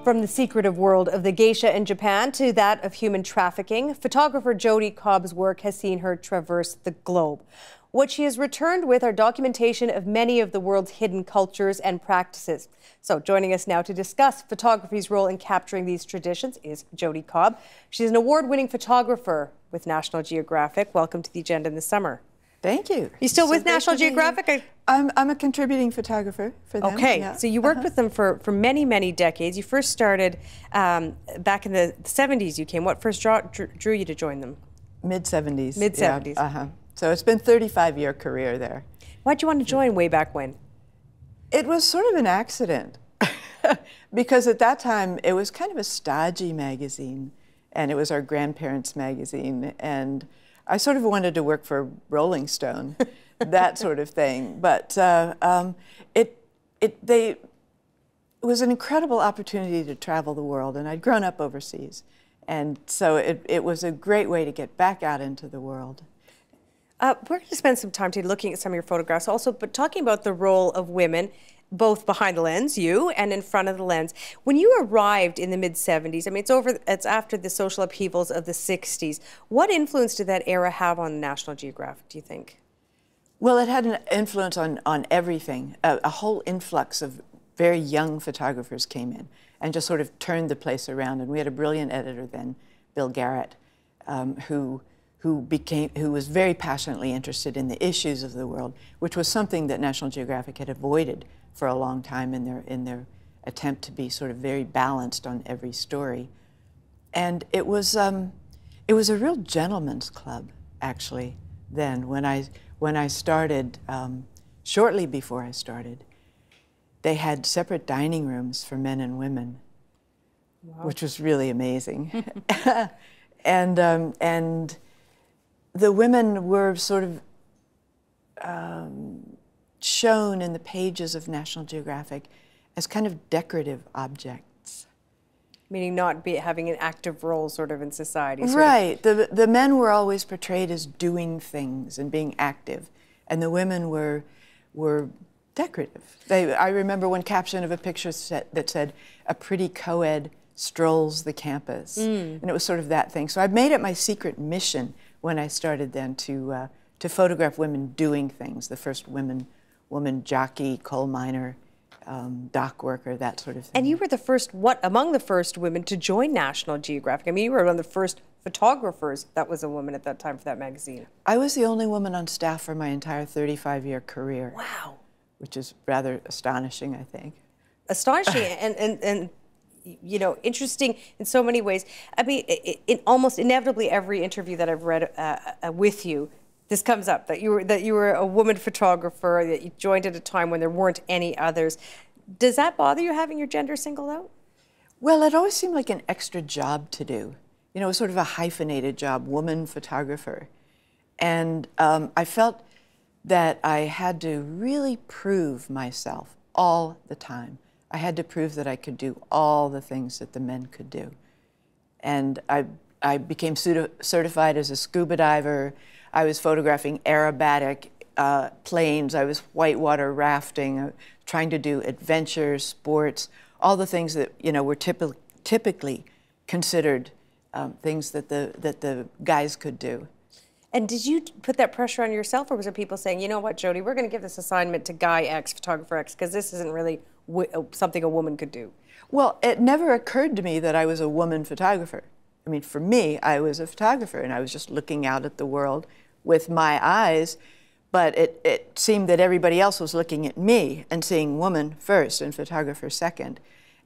From the secretive world of the geisha in Japan to that of human trafficking, photographer Jodi Cobb's work has seen her traverse the globe. What she has returned with are documentation of many of the world's hidden cultures and practices. So joining us now to discuss photography's role in capturing these traditions is Jodi Cobb. She's an award-winning photographer with National Geographic. Welcome to the agenda in the summer. Thank you. You still with National Geographic? I'm a contributing photographer for them. Okay, yeah. So you worked with them for many, many decades. You first started back in the 70s you came. What first drew you to join them? Mid-70s. Mid-70s. Yeah, So it's been a 35-year career there. Why'd you want to join way back when? It was sort of an accident because at that time it was kind of a stodgy magazine, and it was our grandparents' magazine, and I sort of wanted to work for Rolling Stone, that sort of thing. But it was an incredible opportunity to travel the world, and I'd grown up overseas. And so it was a great way to get back out into the world. We're going to spend some time today looking at some of your photographs also, but talking about the role of women, both behind the lens, you, and in front of the lens. When you arrived in the mid-70s, I mean, it's after the social upheavals of the 60s. What influence did that era have on National Geographic, do you think? Well, it had an influence on everything. A whole influx of very young photographers came in and just sort of turned the place around. And we had a brilliant editor then, Bill Garrett, who was very passionately interested in the issues of the world, which was something that National Geographic had avoided for a long time in their attempt to be sort of very balanced on every story. And it was a real gentleman's club, actually, then. When I started, shortly before I started, they had separate dining rooms for men and women, wow, which was really amazing. and the women were sort of shown in the pages of National Geographic as kind of decorative objects. Meaning not having an active role sort of in society. Right. The men were always portrayed as doing things and being active, and the women were decorative. I remember one caption of a picture that said, "A pretty co-ed strolls the campus." And it was sort of that thing. So I made it my secret mission when I started then to photograph women doing things. The first woman jockey, coal miner, dock worker, that sort of thing. And you were the first, among the first women to join National Geographic? I mean, you were one of the first photographers that was a woman at that time for that magazine. I was the only woman on staff for my entire 35-year career. Wow. Which is rather astonishing, I think. Astonishing and you know, interesting in so many ways. I mean, in almost inevitably every interview that I've read with you, this comes up, that you were a woman photographer, that you joined at a time when there weren't any others. Does that bother you, having your gender singled out? Well, it always seemed like an extra job to do. You know, it was sort of a hyphenated job, woman photographer. And I felt that I had to really prove myself all the time. I had to prove that I could do all the things that the men could do. And I became certified as a scuba diver. I was photographing aerobatic planes. I was whitewater rafting, trying to do adventure, sports, all the things that, you know, were typically considered things that the guys could do. And did you put that pressure on yourself, or was it people saying, you know what, Jodi, we're going to give this assignment to guy X, photographer X, because this isn't really something a woman could do? Well, it never occurred to me that I was a woman photographer. I mean, for me, I was a photographer, and I was just looking out at the world with my eyes, but it seemed that everybody else was looking at me and seeing woman first and photographer second.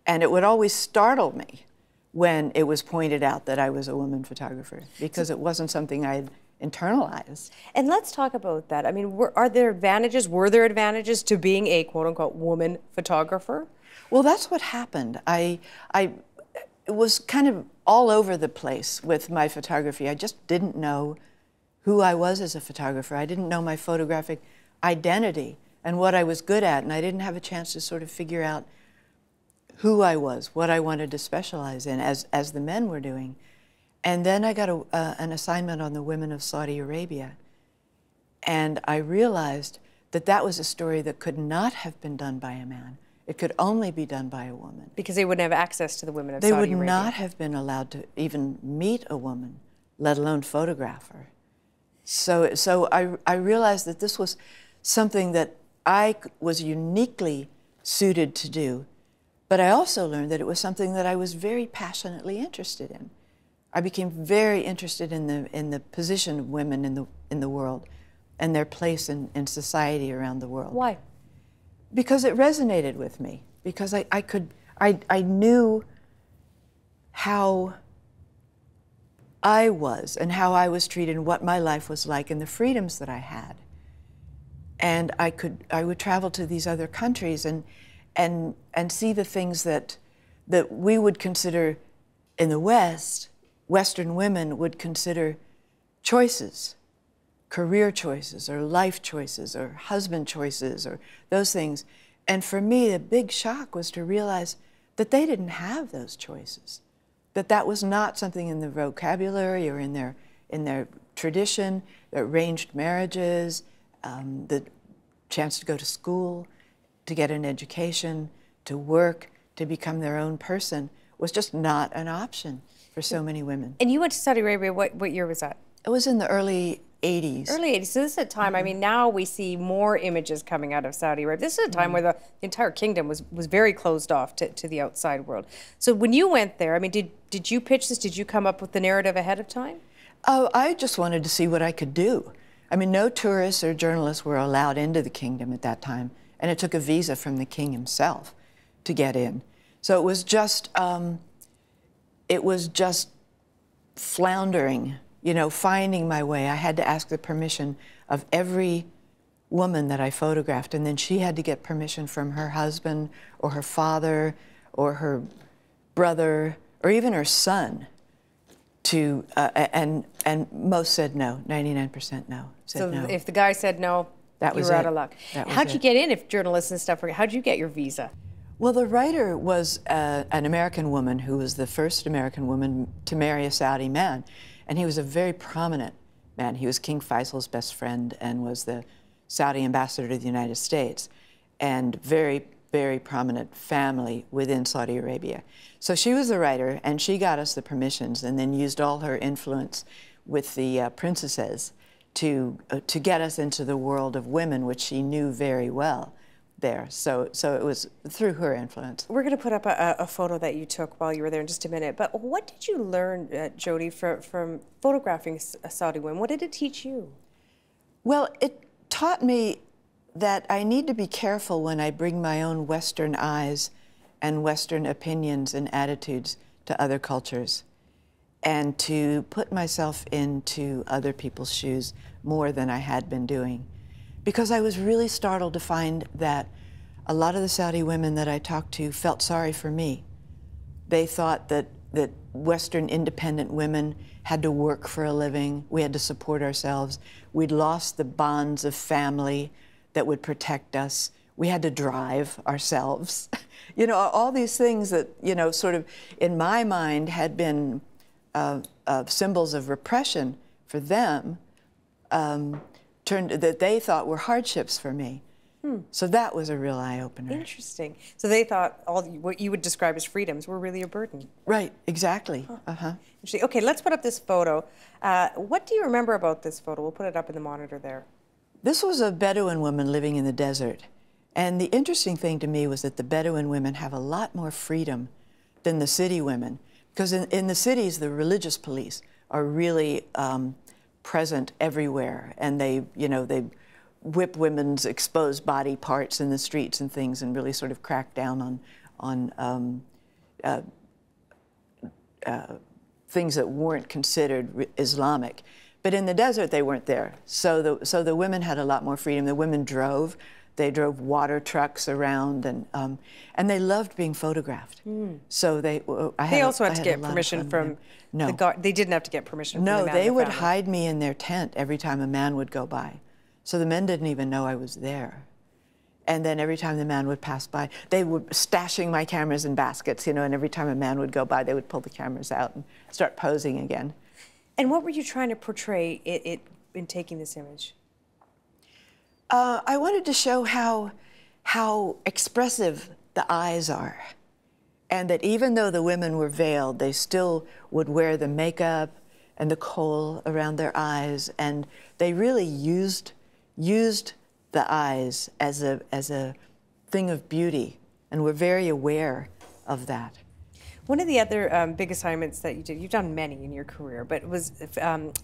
And it would always startle me when it was pointed out that I was a woman photographer, because it wasn't something I'd internalized. And let's talk about that. I mean, were there advantages to being a quote-unquote woman photographer? Well, that's what happened. I was kind of all over the place with my photography. I just didn't know who I was as a photographer. I didn't know my photographic identity and what I was good at, and I didn't have a chance to sort of figure out who I was, what I wanted to specialize in, as the men were doing. And then I got an assignment on the women of Saudi Arabia, and I realized that that was a story that could not have been done by a man. It could only be done by a woman. Because they wouldn't have access to the women of They Saudi would Arabia. not have been allowed to even meet a woman, let alone photograph her. So I realized that this was something that I was uniquely suited to do, but I also learned that it was something that I was very passionately interested in. I became very interested in the position of women in the world and their place in society around the world. Why? Because it resonated with me. Because I knew how I was and how I was treated and what my life was like and the freedoms that I had. And I would travel to these other countries and see the things that we would consider in the West, Western women would consider choices, career choices or life choices or husband choices or those things. And for me, the big shock was to realize that they didn't have those choices, that was not something in the vocabulary or in their tradition, arranged marriages, the chance to go to school, to get an education, to work, to become their own person was just not an option for so many women. And you went to Saudi Arabia, what year was that? It was in the early 80s. Early 80s. So this is a time, I mean, now we see more images coming out of Saudi Arabia. This is a time where the entire kingdom was very closed off to the outside world. So when you went there, I mean, did you pitch this? Did you come up with the narrative ahead of time? Oh, I just wanted to see what I could do. I mean, no tourists or journalists were allowed into the kingdom at that time, and it took a visa from the king himself to get in. So it was just floundering, you know, finding my way. I had to ask the permission of every woman that I photographed, and then she had to get permission from her husband or her father or her brother or even her son to, and most said no, 99% no, said no. So if the guy said no, you were out of luck. How'd you get in if journalists and stuff were, how'd you get your visa? Well, the writer was an American woman who was the first American woman to marry a Saudi man. And he was a very prominent man. He was King Faisal's best friend and was the Saudi ambassador to the United States. And very, very prominent family within Saudi Arabia. So she was the writer, and she got us the permissions and then used all her influence with the princesses to get us into the world of women, which she knew very well there. So it was through her influence. We're going to put up a photo that you took while you were there in just a minute. But what did you learn, Jodi, from photographing Saudi women? What did it teach you? Well, it taught me that I need to be careful when I bring my own Western eyes and Western opinions and attitudes to other cultures, and to put myself into other people's shoes more than I had been doing. Because I was really startled to find that a lot of the Saudi women that I talked to felt sorry for me. They thought that Western independent women had to work for a living, we had to support ourselves, we'd lost the bonds of family that would protect us, we had to drive ourselves. You know, all these things that, you know, sort of in my mind had been symbols of repression for them, that they thought were hardships for me. So that was a real eye-opener. Interesting. So they thought all what you would describe as freedoms were really a burden. Right, exactly. Interesting. Okay, let's put up this photo. What do you remember about this photo? We'll put it up in the monitor there. This was a Bedouin woman living in the desert. And the interesting thing to me was that the Bedouin women have a lot more freedom than the city women. Because in the cities, the religious police are really present everywhere, and they whip women's exposed body parts in the streets and things, and really sort of crack down on things that weren't considered Islamic. But in the desert, they weren't there. So the women had a lot more freedom. The women drove. They drove water trucks around, and they loved being photographed. So they also had to get permission from the guard. They didn't have to get permission from the man. No, they would hide me in their tent every time a man would go by. So the men didn't even know I was there. And then every time the man would pass by, they were stashing my cameras in baskets, you know, and every time a man would go by, they would pull the cameras out and start posing again. And what were you trying to portray in taking this image? I wanted to show how expressive the eyes are. And that even though the women were veiled, they still would wear the makeup and the kohl around their eyes, and they really used the eyes as a thing of beauty, and were very aware of that. One of the other big assignments that you did, you've done many in your career, but it was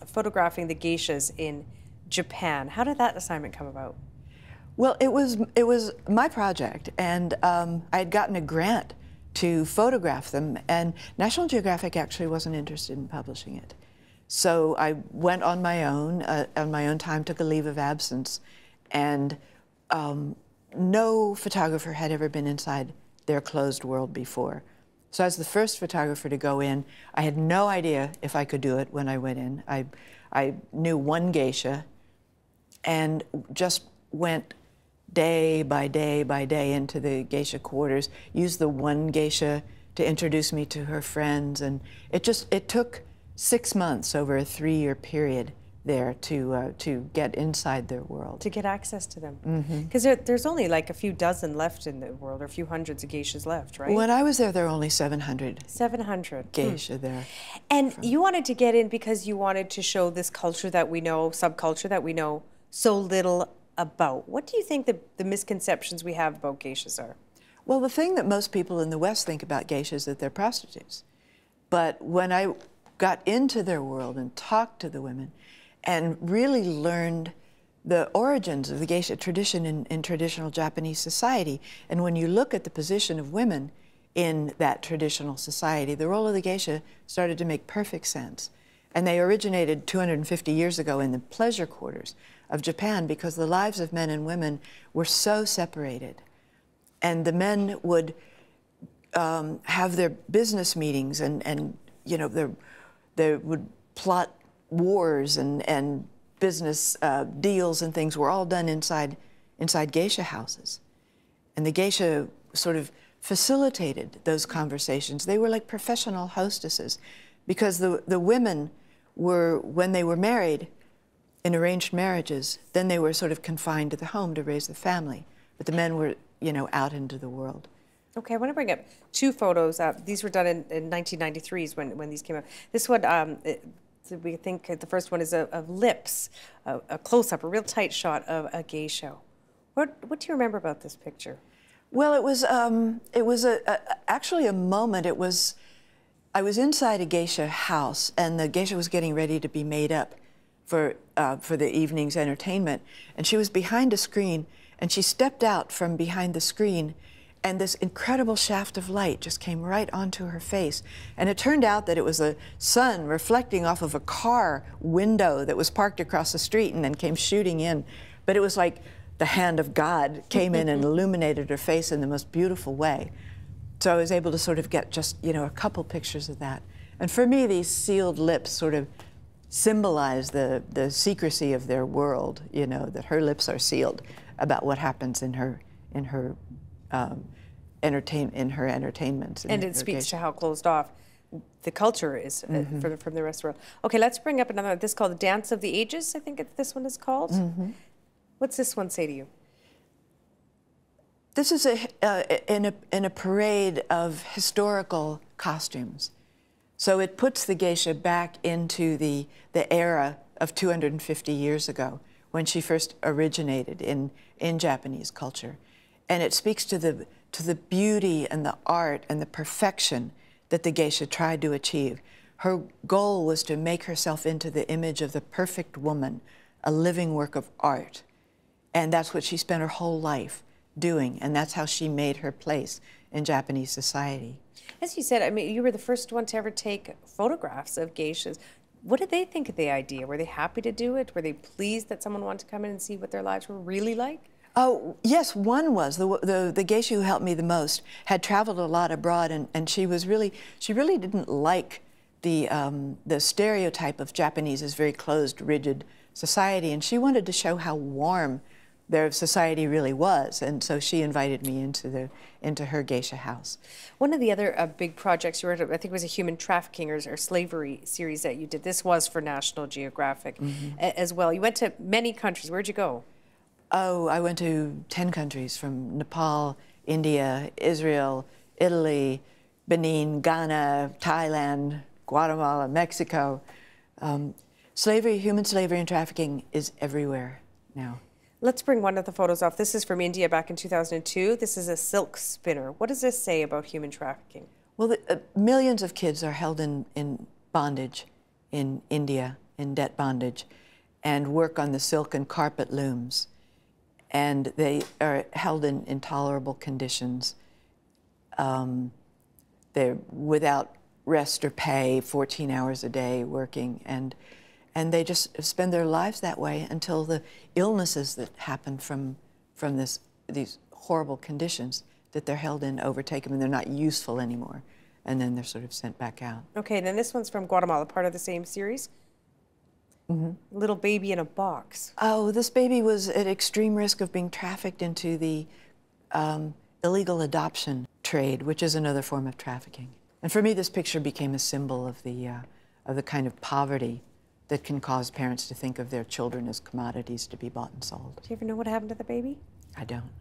photographing the geishas in Japan. How did that assignment come about? Well, it was my project, and I had gotten a grant to photograph them, and National Geographic actually wasn't interested in publishing it. So I went on my own time, took a leave of absence, and no photographer had ever been inside their closed world before. So I was the first photographer to go in. I had no idea if I could do it when I went in. I knew one geisha and just went day by day by day into the geisha quarters, used the one geisha to introduce me to her friends, and it took 6 months over a 3-year period there to get inside their world. To get access to them. Because there's only like a few dozen left in the world, or a few hundreds of geishas left, right? When I was there were only 700. 700. Geisha there. And you wanted to get in because you wanted to show this culture that we know, subculture that we know so little about. What do you think the misconceptions we have about geishas are? Well, the thing that most people in the West think about geishas is that they're prostitutes. But when I got into their world and talked to the women and really learned the origins of the geisha tradition in traditional Japanese society, and when you look at the position of women in that traditional society, the role of the geisha started to make perfect sense. And they originated 250 years ago in the pleasure quarters of Japan because the lives of men and women were so separated. And the men would have their business meetings, and you know, they would plot wars and business deals and things were all done inside geisha houses. And the geisha sort of facilitated those conversations. They were like professional hostesses because the women were, when they were married in arranged marriages, then they were sort of confined to the home to raise the family. But the men were, you know, out into the world. Okay, I want to bring up 2 photos. These were done in 1993 is when these came out. This one, we think the first one is of lips, a close-up, a real tight shot of a geisha. What do you remember about this picture? Well, it was actually a moment. I was inside a geisha house, and the geisha was getting ready to be made up for the evening's entertainment, and she was behind a screen, and she stepped out from behind the screen, and this incredible shaft of light just came right onto her face. And it turned out that it was the sun reflecting off of a car window that was parked across the street and then came shooting in. But it was like the hand of God came in and illuminated her face in the most beautiful way. So I was able to sort of get just, you know, a couple pictures of that. And for me, these sealed lips sort of symbolize the secrecy of their world, you know, that her lips are sealed about what happens in her entertainments. And it speaks to how closed off the culture is from the rest of the world. Okay, let's bring up another. This is called the Dance of the Ages, I think this one is called. What's this one say to you? This is in a parade of historical costumes. So it puts the geisha back into the era of 250 years ago when she first originated in Japanese culture. And it speaks to the beauty and the art and the perfection that the geisha tried to achieve. Her goal was to make herself into the image of the perfect woman, a living work of art. And that's what she spent her whole life doing, and that's how she made her place in Japanese society. As you said, I mean, you were the first one to ever take photographs of geishas. What did they think of the idea? Were they happy to do it? Were they pleased that someone wanted to come in and see what their lives were really like? Oh, yes, one was. The geisha who helped me the most had traveled a lot abroad, and she really didn't like the stereotype of Japanese as very closed, rigid society, and she wanted to show how warm their society really was, and so she invited me into her geisha house. One of the other big projects you were at, I think it was a human trafficking or slavery series that you did. This was for National Geographic as well. You went to many countries. Where'd you go? Oh, I went to 10 countries, from Nepal, India, Israel, Italy, Benin, Ghana, Thailand, Guatemala, Mexico. Slavery, human slavery and trafficking is everywhere now. Let's bring one of the photos off. This is from India back in 2002. This is a silk spinner. What does this say about human trafficking? Well, millions of kids are held in bondage in India, in debt bondage, and work on the silk and carpet looms. And they are held in intolerable conditions. They're without rest or pay, 14 hours a day working, and they just spend their lives that way until the illnesses that happen from these horrible conditions that they're held in overtake them, and they're not useful anymore, and then they're sort of sent back out. Okay, then this one's from Guatemala, part of the same series. Mm-hmm. Little baby in a box. Oh, this baby was at extreme risk of being trafficked into the illegal adoption trade, which is another form of trafficking. And for me, this picture became a symbol of the kind of poverty that can cause parents to think of their children as commodities to be bought and sold. Do you ever know what happened to the baby? I don't.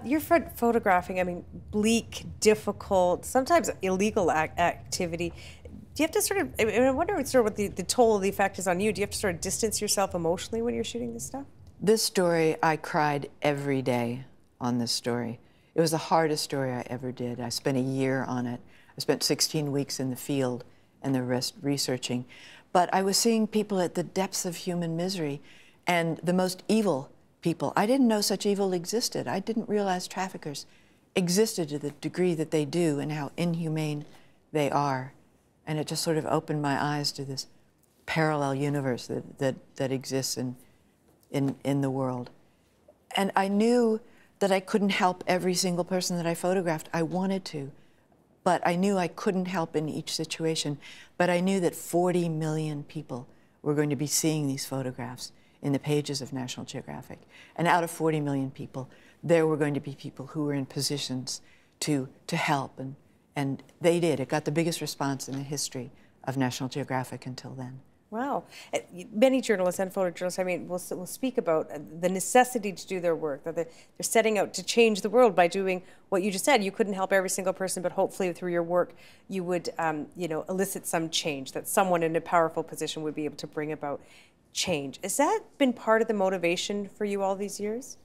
You're photographing, I mean, bleak, difficult, sometimes illegal activity. Do you have to sort of, I wonder sort of what the toll of the effect is on you. Do you have to sort of distance yourself emotionally when you're shooting this stuff? This story, I cried every day on this story. It was the hardest story I ever did. I spent a year on it. I spent 16 weeks in the field and the rest researching. But I was seeing people at the depths of human misery and the most evil people. I didn't know such evil existed. I didn't realize traffickers existed to the degree that they do and how inhumane they are. And it just sort of opened my eyes to this parallel universe that exists in the world. And I knew that I couldn't help every single person that I photographed. I wanted to, but I knew I couldn't help in each situation. But I knew that 40 million people were going to be seeing these photographs in the pages of National Geographic. And out of 40 million people, there were going to be people who were in positions to help, and they did. It got the biggest response in the history of National Geographic until then. Wow. Many journalists and photojournalists, I mean, will speak about the necessity to do their work, that they're setting out to change the world by doing what you just said. You couldn't help every single person, but hopefully through your work, you would, you know, elicit some change, that someone in a powerful position would be able to bring about change. Has that been part of the motivation for you all these years?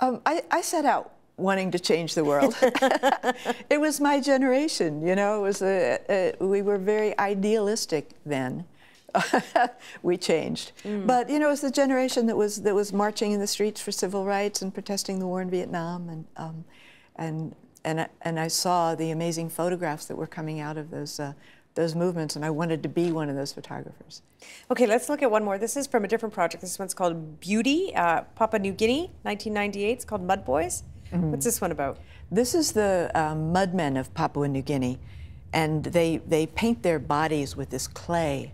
I set out wanting to change the world. It was my generation, you know. It was we were very idealistic then. We changed, but you know, it was the generation that was marching in the streets for civil rights and protesting the war in Vietnam, and I saw the amazing photographs that were coming out of those movements, and I wanted to be one of those photographers. Okay, let's look at one more. This is from a different project. This one's called Beauty, Papua New Guinea, 1998. It's called Mud Boys. Mm-hmm. What's this one about? This is the mudmen of Papua New Guinea, and they paint their bodies with this clay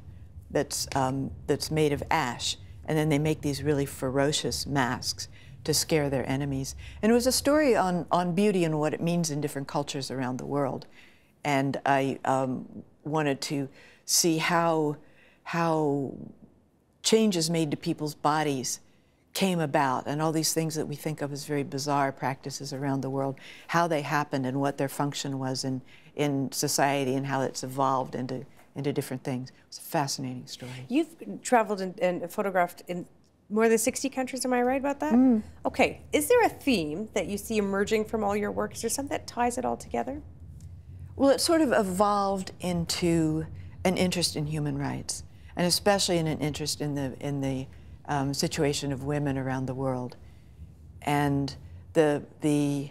that's made of ash, and then they make these really ferocious masks to scare their enemies. And it was a story on beauty and what it means in different cultures around the world. And I wanted to see how changes made to people's bodies came about, and all these things that we think of as very bizarre practices around the world, how they happened and what their function was in society and how it's evolved into different things. It's a fascinating story. You've traveled and photographed in more than 60 countries, am I right about that? Okay, is there a theme that you see emerging from all your work? Is there something that ties it all together? Well, it sort of evolved into an interest in human rights, and especially in an interest in the situation of women around the world, and the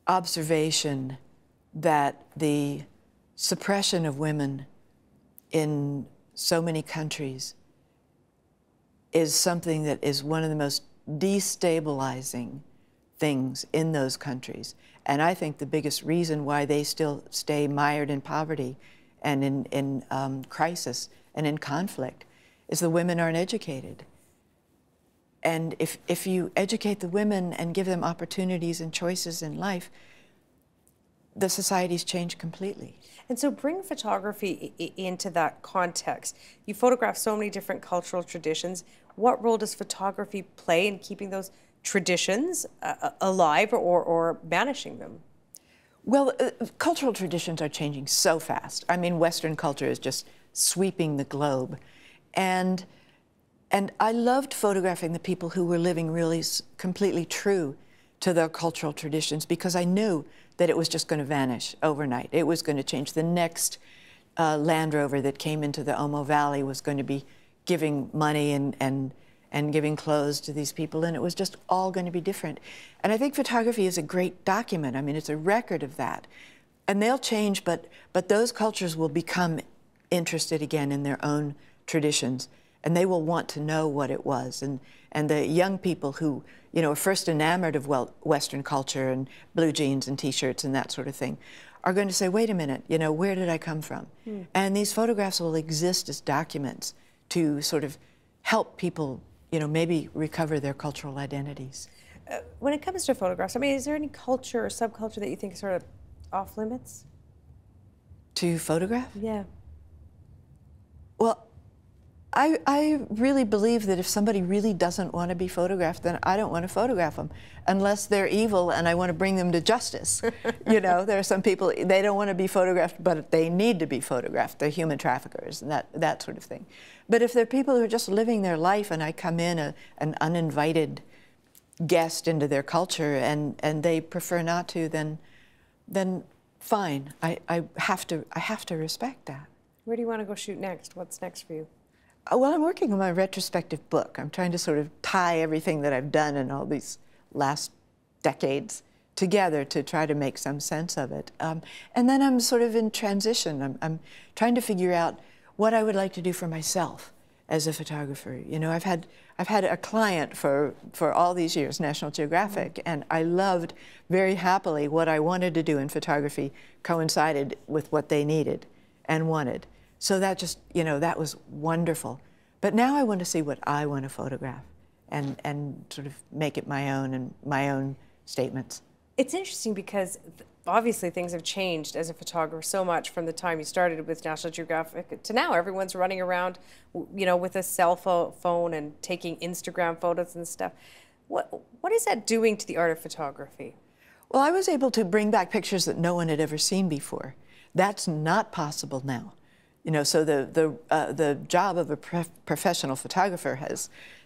observation that the suppression of women in so many countries is something that is one of the most destabilizing things in those countries. And I think the biggest reason why they still stay mired in poverty and in crisis and in conflict is the women aren't educated. And if you educate the women and give them opportunities and choices in life, the societies change completely. And so bring photography into that context. You photograph so many different cultural traditions. What role does photography play in keeping those traditions alive or banishing them? Well, cultural traditions are changing so fast. I mean, Western culture is just sweeping the globe. And I loved photographing the people who were living really completely true to their cultural traditions, because I knew that it was just going to vanish overnight. It was going to change. The next Land Rover that came into the Omo Valley was going to be giving money and giving clothes to these people, and it was just all going to be different. And I think photography is a great document. I mean, it's a record of that. And they'll change, but those cultures will become interested again in their own traditions, and they will want to know what it was. And the young people who, you know, are first enamored of Western culture and blue jeans and T-shirts and that sort of thing are going to say, wait a minute, you know, where did I come from? And these photographs will exist as documents to sort of help people, you know, maybe recover their cultural identities. When it comes to photographs, I mean, is there any culture or subculture that you think is sort of off limits? To photograph? Yeah. Well, I really believe that if somebody really doesn't want to be photographed, then I don't want to photograph them, unless they're evil and I want to bring them to justice. You know, there are some people, they don't want to be photographed, but they need to be photographed. They're human traffickers and that sort of thing. But if they're people who are just living their life and I come in an uninvited guest into their culture and they prefer not to, then fine. I have to respect that. Where do you want to go shoot next? What's next for you? Well, I'm working on my retrospective book. I'm trying to sort of tie everything that I've done in all these last decades together to try to make some sense of it. And then I'm sort of in transition. I'm trying to figure out what I would like to do for myself as a photographer. You know, I've had a client for all these years, National Geographic, and I loved very happily what I wanted to do in photography coincided with what they needed and wanted. So that just, you know, that was wonderful. But now I want to see what I want to photograph and sort of make it my own and my own statements. It's interesting because obviously things have changed as a photographer so much from the time you started with National Geographic to now. Everyone's running around, you know, with a cell phone and taking Instagram photos and stuff. What is that doing to the art of photography? Well, I was able to bring back pictures that no one had ever seen before. That's not possible now. You know, so the job of a professional photographer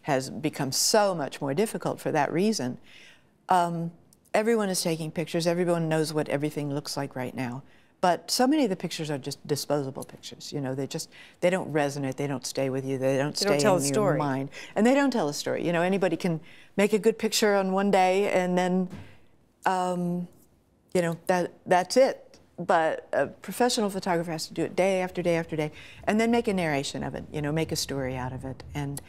has become so much more difficult for that reason. Everyone is taking pictures. Everyone knows what everything looks like right now. But so many of the pictures are just disposable pictures. You know, they don't resonate. They don't stay with you. They don't stay in your mind. And they don't tell a story. You know, anybody can make a good picture on one day and then, you know, that's it. But a professional photographer has to do it day after day after day, and then make a narration of it. You know, make a story out of it. And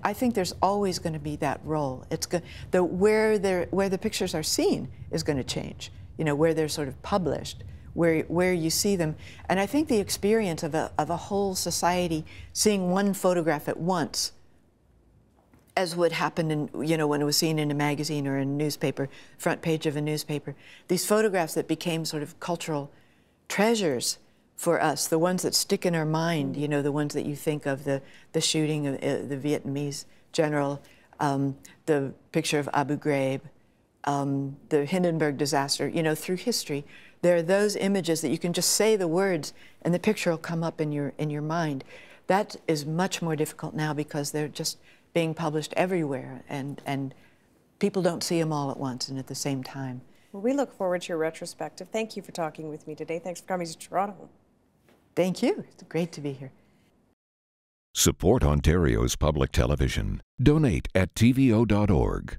I think there's always going to be that role. It's where the pictures are seen is going to change. You know, where they're sort of published, where you see them. And I think the experience of a whole society seeing one photograph at once, as would happen in, you know, when it was seen in a magazine or a newspaper, front page of a newspaper. These photographs that became sort of cultural treasures for us, the ones that stick in our mind, you know, the ones that you think of, the shooting of the Vietnamese general, the picture of Abu Ghraib, the Hindenburg disaster, you know, through history. There are those images that you can just say the words and the picture will come up in your mind. That is much more difficult now because they're just being published everywhere, and people don't see them all at once and at the same time. Well, we look forward to your retrospective. Thank you for talking with me today. Thanks for coming to Toronto. Thank you. It's great to be here. Support Ontario's public television. Donate at tvo.org.